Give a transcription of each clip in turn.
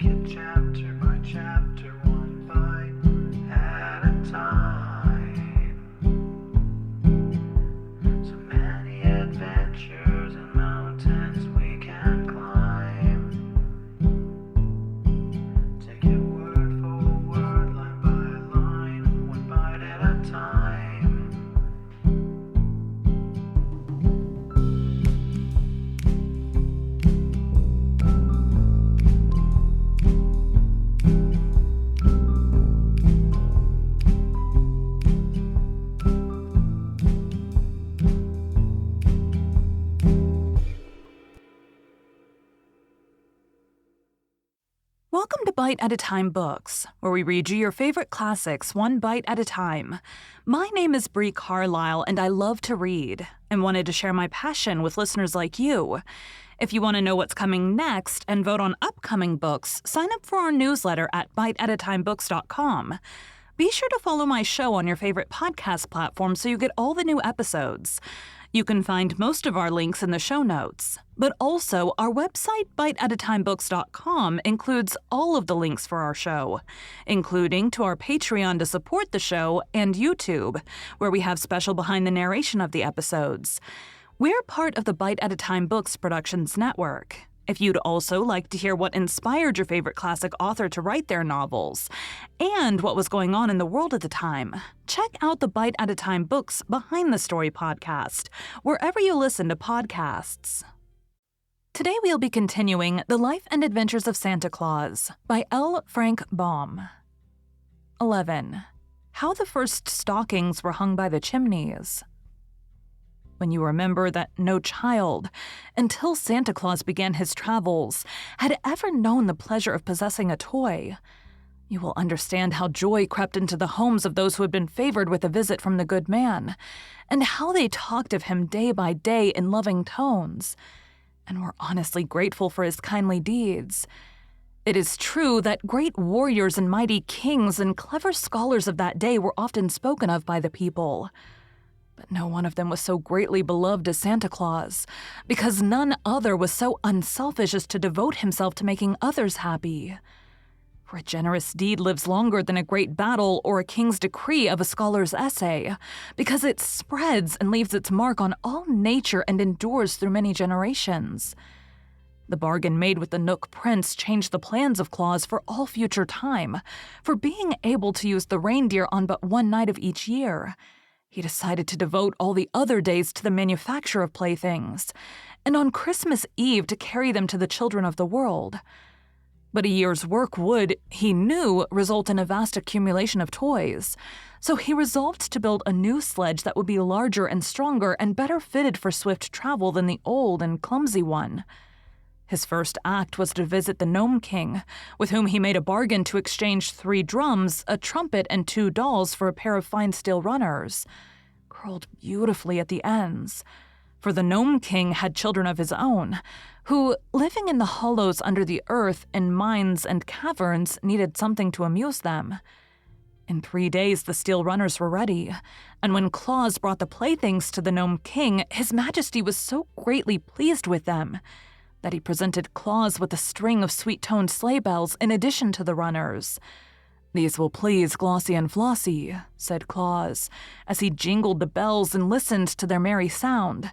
it chapter by chapter, one bite at a time. So many adventures and mountains we can climb. Take it word for word, line by line, one bite at a time. Welcome to Bite at a Time Books, where we read you your favorite classics one bite at a time. My name is Bree Carlisle, and I love to read, and wanted to share my passion with listeners like you. If you want to know what's coming next and vote on upcoming books, sign up for our newsletter at biteatatimebooks.com. Be sure to follow my show on your favorite podcast platform so you get all the new episodes. You can find most of our links in the show notes, but also our website, biteatatimebooks.com, includes all of the links for our show, including to our Patreon to support the show and YouTube, where we have special behind the narration of the episodes. We're part of the Bite at a Time Books Productions Network. If you'd also like to hear what inspired your favorite classic author to write their novels, and what was going on in the world at the time, check out the Bite at a Time Books Behind the Story podcast, wherever you listen to podcasts. Today we'll be continuing The Life and Adventures of Santa Claus by L. Frank Baum. 11. How the First Stockings Were Hung by the Chimneys. When you remember that no child, until Santa Claus began his travels, had ever known the pleasure of possessing a toy, you will understand how joy crept into the homes of those who had been favored with a visit from the good man, and how they talked of him day by day in loving tones, and were honestly grateful for his kindly deeds. It is true that great warriors and mighty kings and clever scholars of that day were often spoken of by the people. But no one of them was so greatly beloved as Santa Claus, because none other was so unselfish as to devote himself to making others happy. For a generous deed lives longer than a great battle or a king's decree of a scholar's essay, because it spreads and leaves its mark on all nature and endures through many generations. The bargain made with the Nook Prince changed the plans of Claus for all future time, for being able to use the reindeer on but one night of each year. He decided to devote all the other days to the manufacture of playthings, and on Christmas Eve to carry them to the children of the world. But a year's work would, he knew, result in a vast accumulation of toys, so he resolved to build a new sledge that would be larger and stronger and better fitted for swift travel than the old and clumsy one. His first act was to visit the Gnome King, with whom he made a bargain to exchange 3 drums, a trumpet, and 2 dolls for a pair of fine steel runners, curled beautifully at the ends. For the Gnome King had children of his own, who, living in the hollows under the earth, in mines and caverns, needed something to amuse them. In 3 days the steel runners were ready, and when Claus brought the playthings to the Gnome King, His Majesty was so greatly pleased with them that he presented Claus with a string of sweet-toned sleigh bells in addition to the runners. "These will please Glossie and Flossie," said Claus, as he jingled the bells and listened to their merry sound.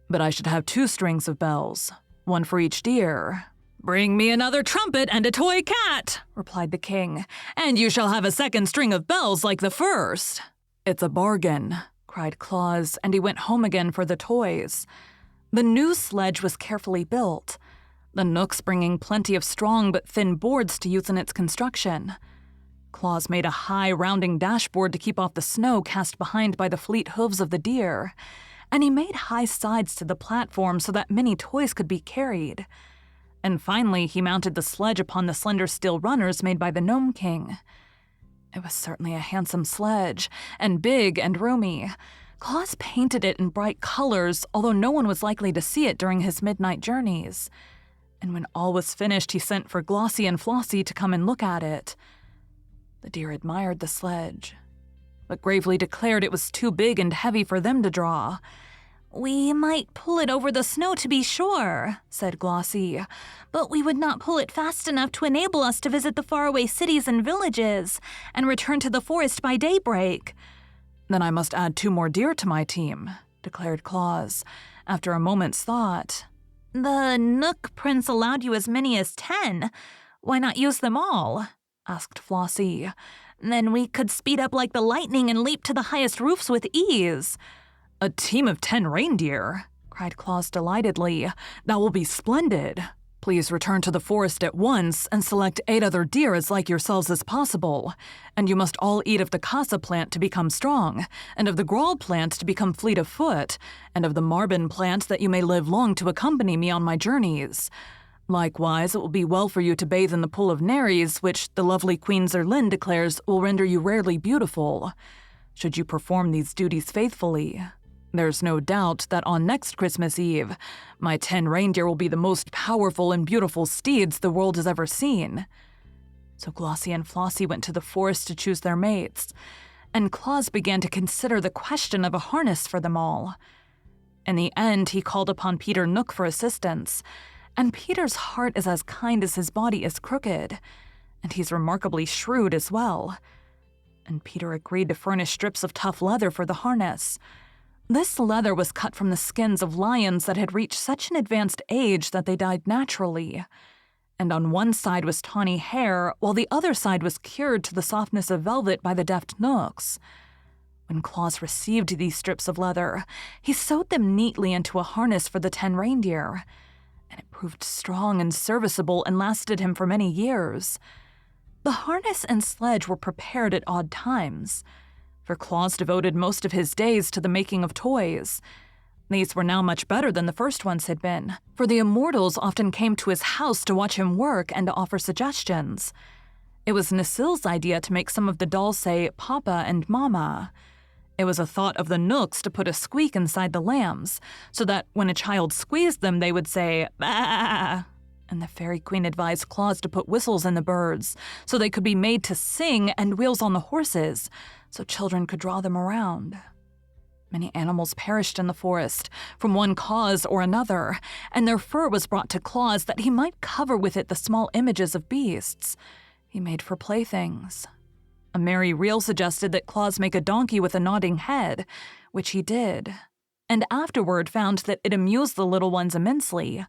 "But I should have 2 strings of bells, one for each deer." "Bring me another trumpet and a toy cat," replied the king, "and you shall have a 2nd string of bells like the first." "It's a bargain," cried Claus, and he went home again for the toys. The new sledge was carefully built, the Nooks bringing plenty of strong but thin boards to use in its construction. Claus made a high, rounding dashboard to keep off the snow cast behind by the fleet hooves of the deer, and he made high sides to the platform so that many toys could be carried. And finally, he mounted the sledge upon the slender steel runners made by the Gnome King. It was certainly a handsome sledge, and big and roomy. Claus painted it in bright colors, although no one was likely to see it during his midnight journeys. And when all was finished, he sent for Glossie and Flossie to come and look at it. The deer admired the sledge, but gravely declared it was too big and heavy for them to draw. "We might pull it over the snow to be sure," said Glossie, "but we would not pull it fast enough to enable us to visit the faraway cities and villages and return to the forest by daybreak." "Then I must add 2 more deer to my team," declared Claus, after a moment's thought. "The Nook Prince allowed you as many as 10. Why not use them all?" asked Flossie. "Then we could speed up like the lightning and leap to the highest roofs with ease." "A team of 10 reindeer!" cried Claus delightedly. "That will be splendid. Please return to the forest at once and select 8 other deer as like yourselves as possible. And you must all eat of the casa plant to become strong, and of the grawl plant to become fleet of foot, and of the marbin plant that you may live long to accompany me on my journeys. Likewise, it will be well for you to bathe in the pool of Neres, which the lovely Queen Zerlin declares will render you rarely beautiful. Should you perform these duties faithfully, there's no doubt that on next Christmas Eve, my 10 reindeer will be the most powerful and beautiful steeds the world has ever seen." So Glossie and Flossie went to the forest to choose their mates, and Claus began to consider the question of a harness for them all. In the end, he called upon Peter Nook for assistance, and Peter's heart is as kind as his body is crooked, and he's remarkably shrewd as well. And Peter agreed to furnish strips of tough leather for the harness. This leather was cut from the skins of lions that had reached such an advanced age that they died naturally. And on one side was tawny hair, while the other side was cured to the softness of velvet by the deft Nooks. When Claus received these strips of leather, he sewed them neatly into a harness for the 10 reindeer, and it proved strong and serviceable and lasted him for many years. The harness and sledge were prepared at odd times, for Claus devoted most of his days to the making of toys. These were now much better than the first ones had been, for the immortals often came to his house to watch him work and to offer suggestions. It was Nassil's idea to make some of the dolls say Papa and Mama. It was a thought of the Nooks to put a squeak inside the lambs, so that when a child squeezed them, they would say, "Bah!" And the Fairy Queen advised Claus to put whistles in the birds, so they could be made to sing, and wheels on the horses, so children could draw them around. Many animals perished in the forest, from one cause or another, and their fur was brought to Claus that he might cover with it the small images of beasts he made for playthings. A merry reel suggested that Claus make a donkey with a nodding head, which he did, and afterward found that it amused the little ones immensely.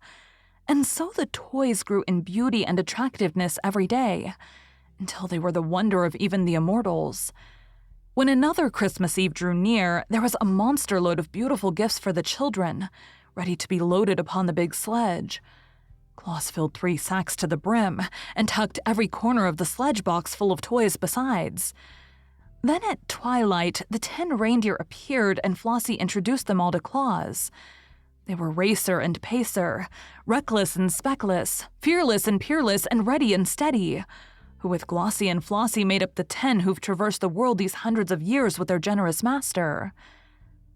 And so the toys grew in beauty and attractiveness every day, until they were the wonder of even the immortals. When another Christmas Eve drew near, there was a monster load of beautiful gifts for the children, ready to be loaded upon the big sledge. Claus filled 3 sacks to the brim and tucked every corner of the sledge box full of toys besides. Then at twilight, the 10 reindeer appeared and Flossie introduced them all to Claus. They were Racer and Pacer, Reckless and Speckless, Fearless and Peerless, and Ready and Steady, who with Glossie and Flossie made up the 10 who've traversed the world these hundreds of years with their generous master.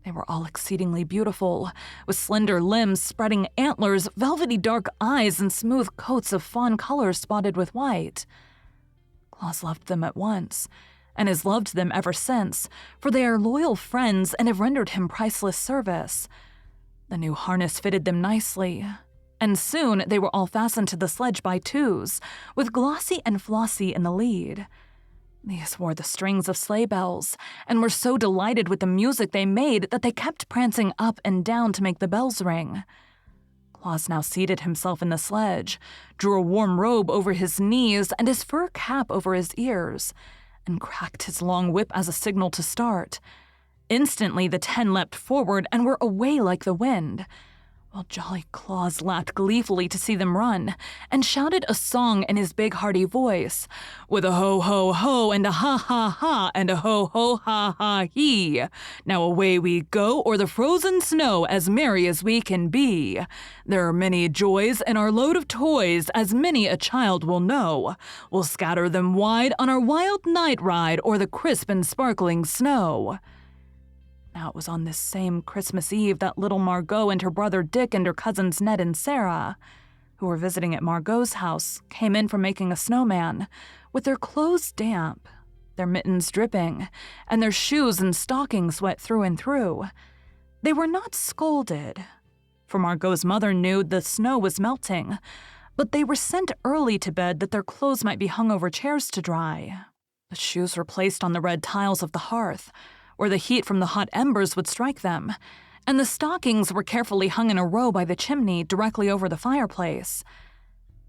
They were all exceedingly beautiful, with slender limbs, spreading antlers, velvety dark eyes, and smooth coats of fawn color spotted with white. Claus loved them at once, and has loved them ever since, for they are loyal friends and have rendered him priceless service. The new harness fitted them nicely, and soon they were all fastened to the sledge by 2s, with Glossie and Flossie in the lead. These wore the strings of sleigh bells, and were so delighted with the music they made that they kept prancing up and down to make the bells ring. Claus now seated himself in the sledge, drew a warm robe over his knees and his fur cap over his ears, and cracked his long whip as a signal to start. Instantly the 10 leapt forward and were away like the wind, while jolly Claus laughed gleefully to see them run, and shouted a song in his big hearty voice, with a ho ho ho and a ha ha ha and a ho ho ha ha he. Now away we go o'er the frozen snow, as merry as we can be. There are many joys in our load of toys, as many a child will know. We'll scatter them wide on our wild night ride o'er the crisp and sparkling snow. Now it was on this same Christmas Eve that little Margot and her brother Dick and her cousins Ned and Sarah, who were visiting at Margot's house, came in from making a snowman, with their clothes damp, their mittens dripping, and their shoes and stockings wet through and through. They were not scolded, for Margot's mother knew the snow was melting, but they were sent early to bed that their clothes might be hung over chairs to dry. The shoes were placed on the red tiles of the hearth, where the heat from the hot embers would strike them, and the stockings were carefully hung in a row by the chimney directly over the fireplace.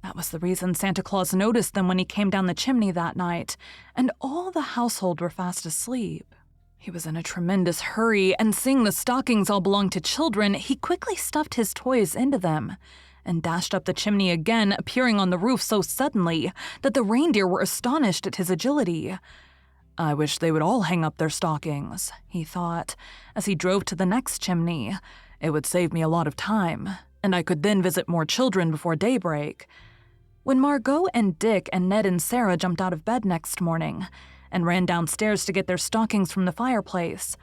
That was the reason Santa Claus noticed them when he came down the chimney that night, and all the household were fast asleep. He was in a tremendous hurry, and seeing the stockings all belonged to children, he quickly stuffed his toys into them and dashed up the chimney again, appearing on the roof so suddenly that the reindeer were astonished at his agility. "I wish they would all hang up their stockings," he thought, as he drove to the next chimney. "It would save me a lot of time, and I could then visit more children before daybreak." When Margot and Dick and Ned and Sarah jumped out of bed next morning and ran downstairs to get their stockings from the fireplace,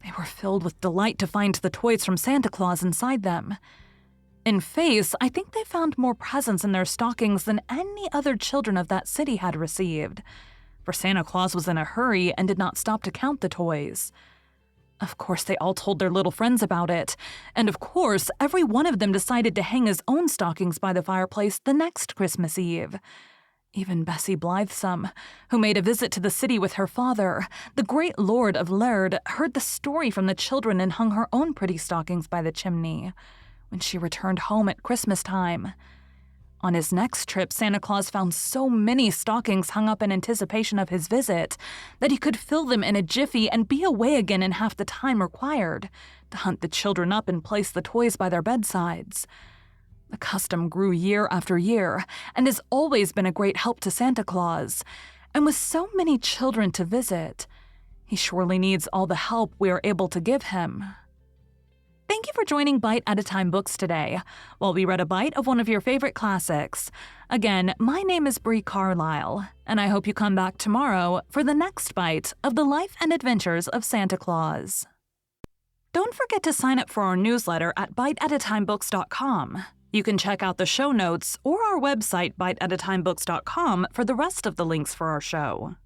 they were filled with delight to find the toys from Santa Claus inside them. In face, I think they found more presents in their stockings than any other children of that city had received, for Santa Claus was in a hurry and did not stop to count the toys. Of course, they all told their little friends about it, and of course, every one of them decided to hang his own stockings by the fireplace the next Christmas Eve. Even Bessie Blithesome, who made a visit to the city with her father, the great lord of Laird, heard the story from the children and hung her own pretty stockings by the chimney when she returned home at Christmas time. On his next trip, Santa Claus found so many stockings hung up in anticipation of his visit that he could fill them in a jiffy and be away again in half the time required to hunt the children up and place the toys by their bedsides. The custom grew year after year and has always been a great help to Santa Claus, and with so many children to visit, he surely needs all the help we are able to give him. Thank you for joining Bite at a Time Books today, while we read a bite of one of your favorite classics. Again, my name is Bree Carlisle, and I hope you come back tomorrow for the next bite of the life and adventures of Santa Claus. Don't forget to sign up for our newsletter at biteatatimebooks.com. You can check out the show notes or our website, biteatatimebooks.com, for the rest of the links for our show.